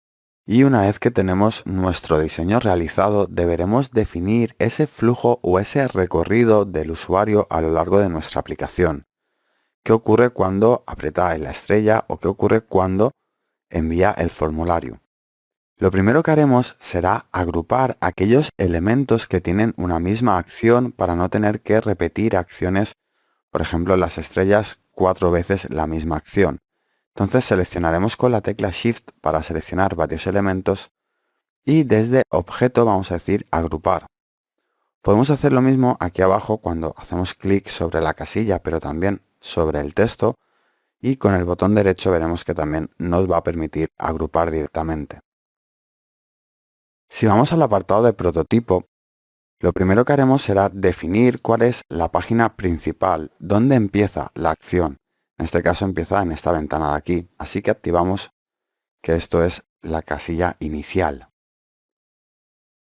y una vez que tenemos nuestro diseño realizado, deberemos definir ese flujo o ese recorrido del usuario a lo largo de nuestra aplicación. ¿Qué ocurre cuando aprieta en la estrella o qué ocurre cuando envía el formulario? Lo primero que haremos será agrupar aquellos elementos que tienen una misma acción para no tener que repetir acciones, por ejemplo las estrellas 4 veces la misma acción. Entonces seleccionaremos con la tecla Shift para seleccionar varios elementos y desde objeto vamos a decir agrupar. Podemos hacer lo mismo aquí abajo cuando hacemos clic sobre la casilla, pero también sobre el texto, y con el botón derecho veremos que también nos va a permitir agrupar directamente. Si vamos al apartado de prototipo, lo primero que haremos será definir cuál es la página principal, dónde empieza la acción. En este caso empieza en esta ventana de aquí, así que activamos que esto es la casilla inicial.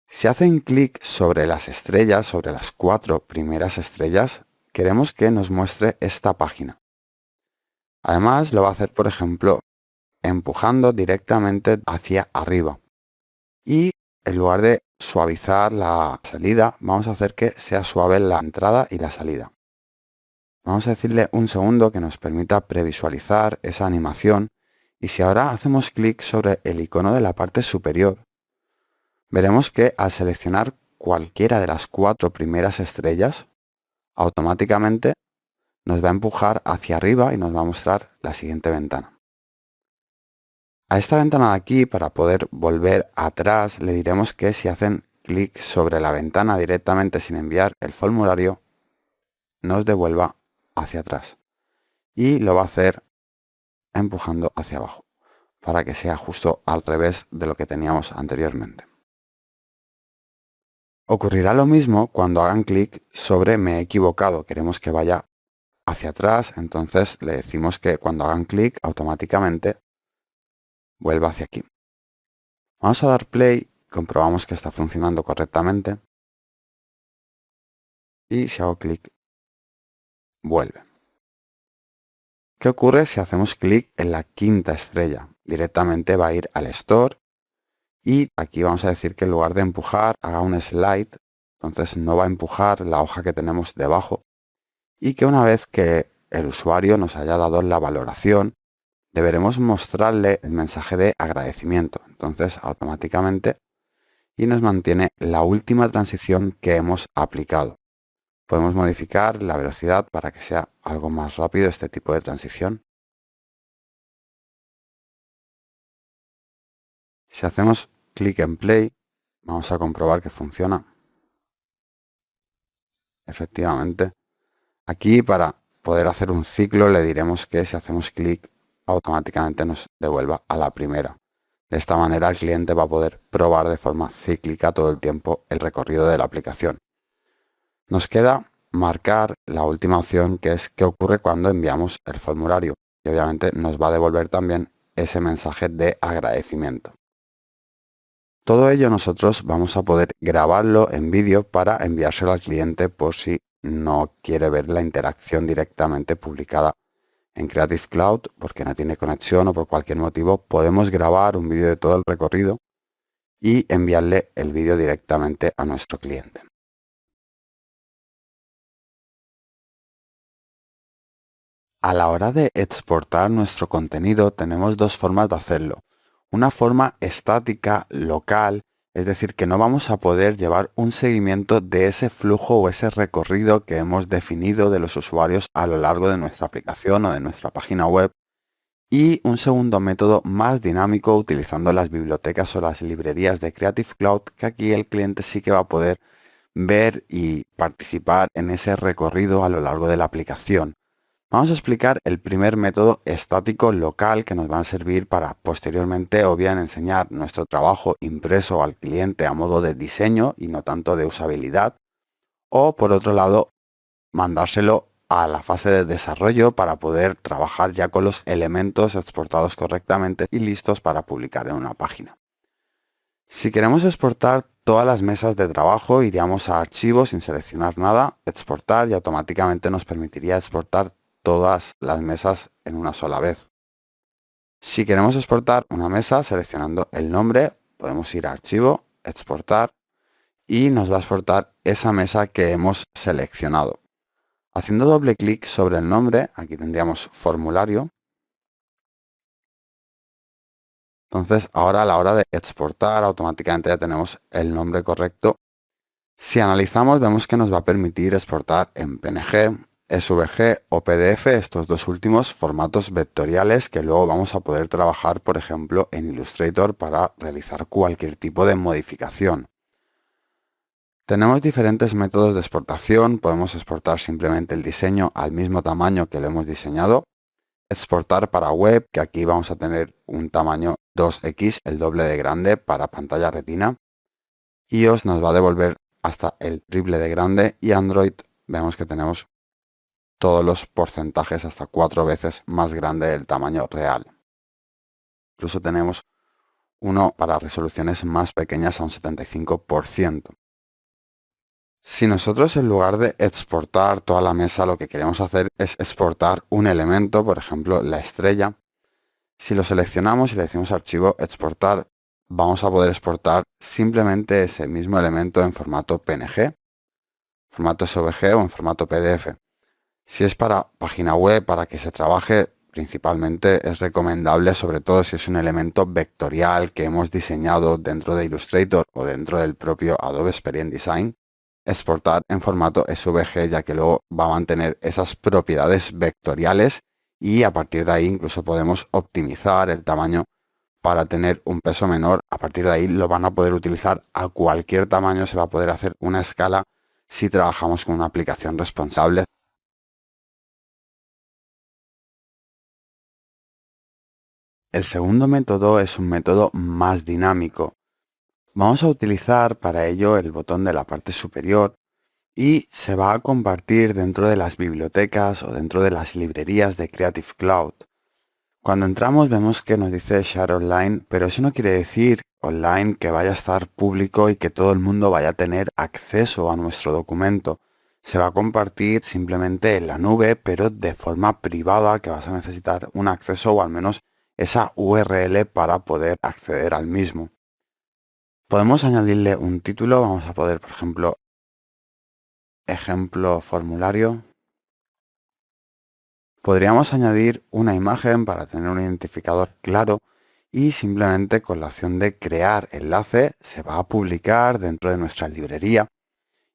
Si hacen clic sobre las estrellas, sobre las 4 primeras estrellas, queremos que nos muestre esta página. Además lo va a hacer, por ejemplo, empujando directamente hacia arriba. Y en lugar de suavizar la salida, vamos a hacer que sea suave la entrada y la salida. Vamos a decirle un segundo que nos permita previsualizar esa animación. Y si ahora hacemos clic sobre el icono de la parte superior, veremos que al seleccionar cualquiera de las 4 primeras estrellas, automáticamente nos va a empujar hacia arriba y nos va a mostrar la siguiente ventana. A esta ventana de aquí, para poder volver atrás, le diremos que si hacen clic sobre la ventana directamente sin enviar el formulario, nos devuelva hacia atrás. Y lo va a hacer empujando hacia abajo, para que sea justo al revés de lo que teníamos anteriormente. Ocurrirá lo mismo cuando hagan clic sobre me he equivocado. Queremos que vaya hacia atrás, entonces le decimos que cuando hagan clic automáticamente vuelva hacia aquí. Vamos a dar play, comprobamos que está funcionando correctamente y si hago clic vuelve. ¿Qué ocurre si hacemos clic en la quinta estrella? Directamente va a ir al Store y aquí vamos a decir que en lugar de empujar haga un slide, entonces no va a empujar la hoja que tenemos debajo y que una vez que el usuario nos haya dado la valoración, deberemos mostrarle el mensaje de agradecimiento. Entonces automáticamente y nos mantiene la última transición que hemos aplicado. Podemos modificar la velocidad para que sea algo más rápido este tipo de transición. Si hacemos clic en play, vamos a comprobar que funciona. Efectivamente. Aquí para poder hacer un ciclo le diremos que si hacemos clic automáticamente nos devuelva a la primera. De esta manera el cliente va a poder probar de forma cíclica todo el tiempo el recorrido de la aplicación. Nos queda marcar la última opción, que es qué ocurre cuando enviamos el formulario. Y obviamente nos va a devolver también ese mensaje de agradecimiento. Todo ello nosotros vamos a poder grabarlo en vídeo para enviárselo al cliente por si no quiere ver la interacción directamente publicada en Creative Cloud porque no tiene conexión o por cualquier motivo. Podemos grabar un vídeo de todo el recorrido y enviarle el vídeo directamente a nuestro cliente. A la hora de exportar nuestro contenido tenemos dos formas de hacerlo. Una forma estática, local, es decir, que no vamos a poder llevar un seguimiento de ese flujo o ese recorrido que hemos definido de los usuarios a lo largo de nuestra aplicación o de nuestra página web. Y un segundo método más dinámico utilizando las bibliotecas o las librerías de Creative Cloud, que aquí el cliente sí que va a poder ver y participar en ese recorrido a lo largo de la aplicación. Vamos a explicar el primer método estático local que nos va a servir para posteriormente o bien enseñar nuestro trabajo impreso al cliente a modo de diseño y no tanto de usabilidad, o por otro lado mandárselo a la fase de desarrollo para poder trabajar ya con los elementos exportados correctamente y listos para publicar en una página. Si queremos exportar todas las mesas de trabajo, iríamos a archivos sin seleccionar nada, exportar y automáticamente nos permitiría exportar todas las mesas en una sola vez. Si queremos exportar una mesa, seleccionando el nombre, podemos ir a archivo, exportar y nos va a exportar esa mesa que hemos seleccionado. Haciendo doble clic sobre el nombre, aquí tendríamos formulario. Entonces ahora a la hora de exportar automáticamente ya tenemos el nombre correcto. Si analizamos vemos que nos va a permitir exportar en PNG, SVG o PDF, estos dos últimos formatos vectoriales que luego vamos a poder trabajar por ejemplo en Illustrator para realizar cualquier tipo de modificación. Tenemos diferentes métodos de exportación, podemos exportar simplemente el diseño al mismo tamaño que lo hemos diseñado, exportar para web, que aquí vamos a tener un tamaño 2x, el doble de grande para pantalla retina. iOS nos va a devolver hasta el triple de grande y Android vemos que tenemos todos los porcentajes hasta 4 veces más grande del tamaño real. Incluso tenemos uno para resoluciones más pequeñas a un 75%. Si nosotros en lugar de exportar toda la mesa lo que queremos hacer es exportar un elemento, por ejemplo la estrella, si lo seleccionamos y le decimos archivo exportar, vamos a poder exportar simplemente ese mismo elemento en formato PNG, formato SVG o en formato PDF. Si es para página web, para que se trabaje, principalmente es recomendable, sobre todo si es un elemento vectorial que hemos diseñado dentro de Illustrator o dentro del propio Adobe Experience Design, exportar en formato SVG, ya que luego va a mantener esas propiedades vectoriales y a partir de ahí incluso podemos optimizar el tamaño para tener un peso menor. A partir de ahí lo van a poder utilizar a cualquier tamaño, se va a poder hacer una escala si trabajamos con una aplicación responsable. El segundo método es un método más dinámico. Vamos a utilizar para ello el botón de la parte superior y se va a compartir dentro de las bibliotecas o dentro de las librerías de Creative Cloud. Cuando entramos vemos que nos dice Share Online, pero eso no quiere decir online que vaya a estar público y que todo el mundo vaya a tener acceso a nuestro documento. Se va a compartir simplemente en la nube, pero de forma privada, que vas a necesitar un acceso o al menos esa URL para poder acceder al mismo. Podemos añadirle un título, vamos a poder, por ejemplo, ejemplo formulario. Podríamos añadir una imagen para tener un identificador claro y simplemente con la opción de crear enlace se va a publicar dentro de nuestra librería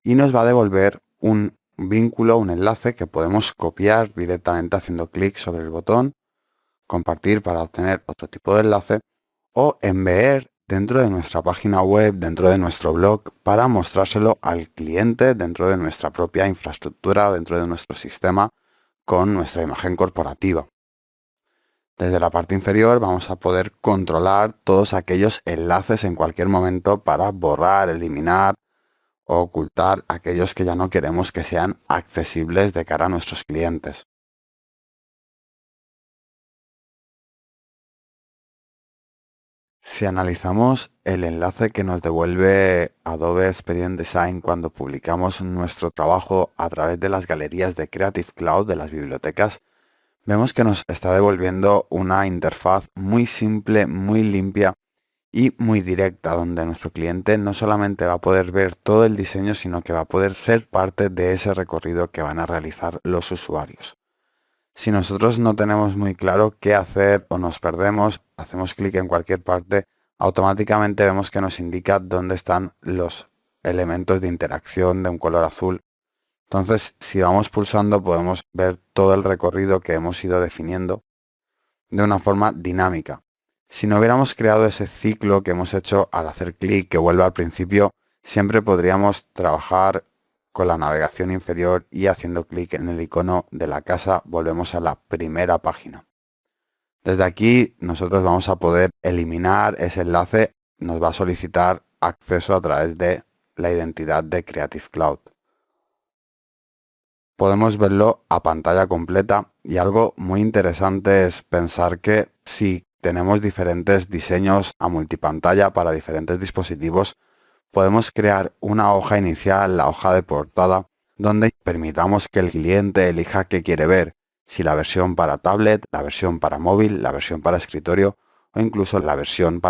y nos va a devolver un vínculo, un enlace que podemos copiar directamente haciendo clic sobre el botón, compartir para obtener otro tipo de enlace o enviar dentro de nuestra página web, dentro de nuestro blog, para mostrárselo al cliente dentro de nuestra propia infraestructura, dentro de nuestro sistema, con nuestra imagen corporativa. Desde la parte inferior vamos a poder controlar todos aquellos enlaces en cualquier momento para borrar, eliminar o ocultar aquellos que ya no queremos que sean accesibles de cara a nuestros clientes. Si analizamos el enlace que nos devuelve Adobe Experience Design cuando publicamos nuestro trabajo a través de las galerías de Creative Cloud de las bibliotecas, vemos que nos está devolviendo una interfaz muy simple, muy limpia y muy directa, donde nuestro cliente no solamente va a poder ver todo el diseño, sino que va a poder ser parte de ese recorrido que van a realizar los usuarios. Si nosotros no tenemos muy claro qué hacer o nos perdemos, hacemos clic en cualquier parte, automáticamente vemos que nos indica dónde están los elementos de interacción de un color azul. Entonces, si vamos pulsando, podemos ver todo el recorrido que hemos ido definiendo de una forma dinámica. Si no hubiéramos creado ese ciclo que hemos hecho al hacer clic que vuelve al principio, siempre podríamos trabajar con la navegación inferior y haciendo clic en el icono de la casa volvemos a la primera página. Desde aquí nosotros vamos a poder eliminar ese enlace, nos va a solicitar acceso a través de la identidad de Creative Cloud. Podemos verlo a pantalla completa y algo muy interesante es pensar que si tenemos diferentes diseños a multipantalla para diferentes dispositivos, podemos crear una hoja inicial, la hoja de portada, donde permitamos que el cliente elija qué quiere ver, si la versión para tablet, la versión para móvil, la versión para escritorio o incluso la versión para